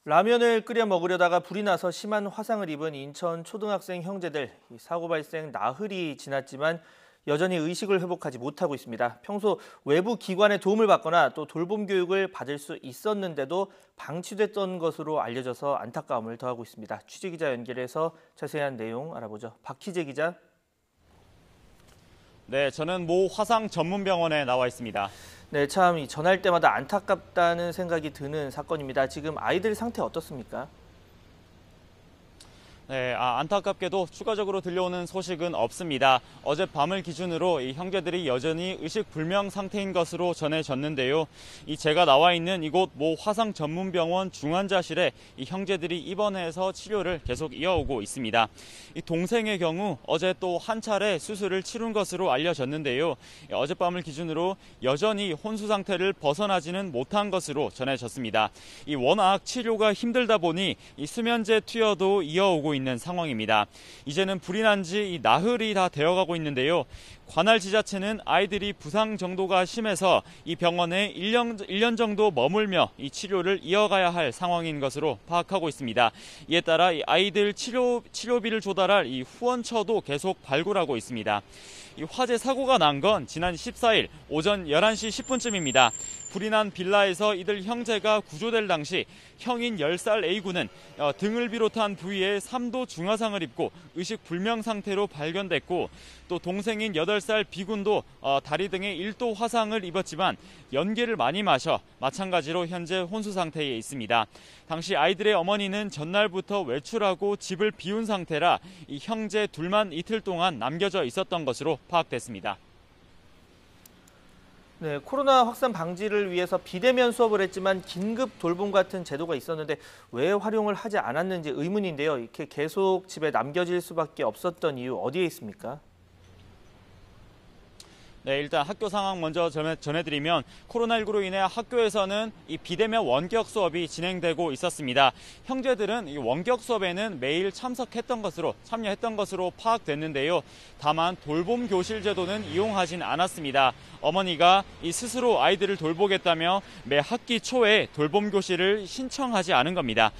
라면을 끓여 먹으려다가 불이 나서 심한 화상을 입은 인천 초등학생 형제들. 사고 발생 나흘이 지났지만 여전히 의식을 회복하지 못하고 있습니다. 평소 외부 기관의 도움을 받거나 또 돌봄 교육을 받을 수 있었는데도 방치됐던 것으로 알려져서 안타까움을 더하고 있습니다. 취재기자 연결해서 자세한 내용 알아보죠. 박희재 기자. 네, 저는 모 화상 전문병원에 나와 있습니다. 네, 참 전할 때마다 안타깝다는 생각이 드는 사건입니다. 지금 아이들 상태 어떻습니까? 네, 안타깝게도 추가적으로 들려오는 소식은 없습니다. 어젯밤을 기준으로 이 형제들이 여전히 의식불명 상태인 것으로 전해졌는데요. 제가 나와 있는 이곳 모 화상 전문병원 중환자실에 이 형제들이 입원해서 치료를 계속 이어오고 있습니다. 이 동생의 경우 어제 또 한 차례 수술을 치룬 것으로 알려졌는데요. 어젯밤을 기준으로 여전히 혼수 상태를 벗어나지는 못한 것으로 전해졌습니다. 워낙 치료가 힘들다 보니 이 수면제 투여도 이어오고 있는 상황입니다. 이제는 불이 난 지 나흘이 다 되어가고 있는데요. 관할 지자체는 아이들이 부상 정도가 심해서 이 병원에 1년 정도 머물며 이 치료를 이어가야 할 상황인 것으로 파악하고 있습니다. 이에 따라 이 아이들 치료비를 조달할 이 후원처도 계속 발굴하고 있습니다. 이 화재 사고가 난 건 지난 14일 오전 11시 10분쯤입니다. 불이 난 빌라에서 이들 형제가 구조될 당시 형인 10살 A군은 등을 비롯한 부위에 3도 중화상을 입고 의식불명 상태로 발견됐고, 또 동생인 8살 B군도 다리 등에 1도 화상을 입었지만 연기를 많이 마셔 마찬가지로 현재 혼수 상태에 있습니다. 당시 아이들의 어머니는 전날부터 외출하고 집을 비운 상태라 이 형제 둘만 이틀 동안 남겨져 있었던 것으로 파악됐습니다. 네, 코로나 확산 방지를 위해서 비대면 수업을 했지만 긴급 돌봄 같은 제도가 있었는데 왜 활용을 하지 않았는지 의문인데요. 이렇게 계속 집에 남겨질 수밖에 없었던 이유 어디에 있습니까? 네, 일단 학교 상황 먼저 전해드리면 코로나19로 인해 학교에서는 이 비대면 원격 수업이 진행되고 있었습니다. 형제들은 이 원격 수업에는 매일 참여했던 것으로 파악됐는데요. 다만 돌봄 교실 제도는 이용하진 않았습니다. 어머니가 스스로 아이들을 돌보겠다며 매 학기 초에 돌봄 교실을 신청하지 않은 겁니다.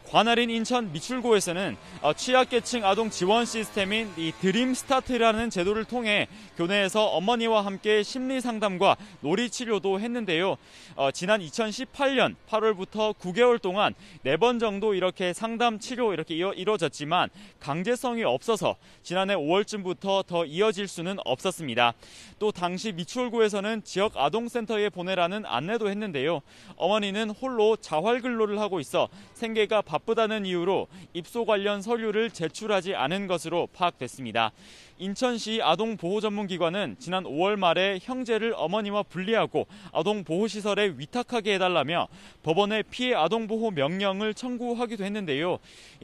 관할인 인천 미출고에서는 취약계층 아동 지원 시스템인 이 드림스타트라는 제도를 통해 교내에서 어머니와 함께 심리상담과 놀이치료도 했는데요. 지난 2018년 8월부터 9개월 동안 4번 정도 이렇게 상담 치료 이렇게 이루어졌지만 강제성이 없어서 지난해 5월쯤부터 더 이어질 수는 없었습니다. 또 당시 미추홀구에서는 지역 아동센터에 보내라는 안내도 했는데요. 어머니는 홀로 자활근로를 하고 있어 생계가 바쁘다는 이유로 입소 관련 서류를 제출하지 않은 것으로 파악됐습니다. 인천시 아동보호전문기관은 지난 5월 말에 형제를 어머니와 분리하고 아동보호시설에 위탁하게 해달라며 법원에 피해 아동보호 명령을 청구하기도 했는데요.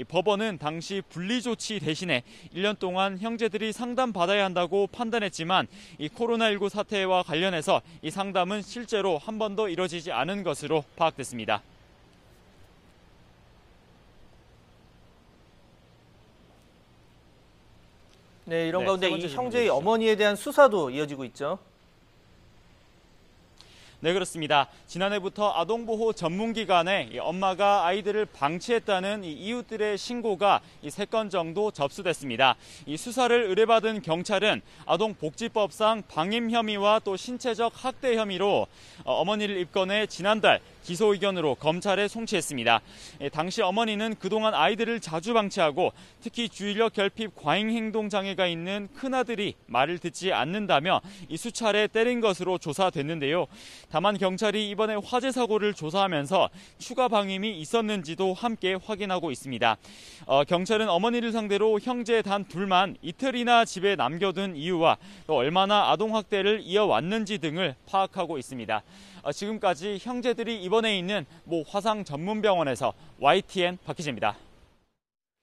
법원은 당시 분리조치 대신에 1년 동안 형제들이 상담받아야 한다고 판단했지만 이 코로나19 사태와 관련해서 이 상담은 실제로 한 번도 이뤄지지 않은 것으로 파악됐습니다. 네, 이런 가운데 이 형제의 어머니에 대한 수사도 이어지고 있죠. 네, 그렇습니다. 지난해부터 아동보호 전문기관에 엄마가 아이들을 방치했다는 이웃들의 신고가 3건 정도 접수됐습니다. 이 수사를 의뢰받은 경찰은 아동복지법상 방임 혐의와 또 신체적 학대 혐의로 어머니를 입건해 지난달 기소 의견으로 검찰에 송치했습니다. 당시 어머니는 그동안 아이들을 자주 방치하고 특히 주의력 결핍 과잉 행동 장애가 있는 큰아들이 말을 듣지 않는다며 수차례 때린 것으로 조사됐는데요. 다만 경찰이 이번에 화재 사고를 조사하면서 추가 방임이 있었는지도 함께 확인하고 있습니다. 경찰은 어머니를 상대로 형제 단 둘만 이틀이나 집에 남겨둔 이유와 또 얼마나 아동학대를 이어왔는지 등을 파악하고 있습니다. 지금까지 형제들이 입원해 있는 모 화상 전문병원에서 YTN 박희재입니다.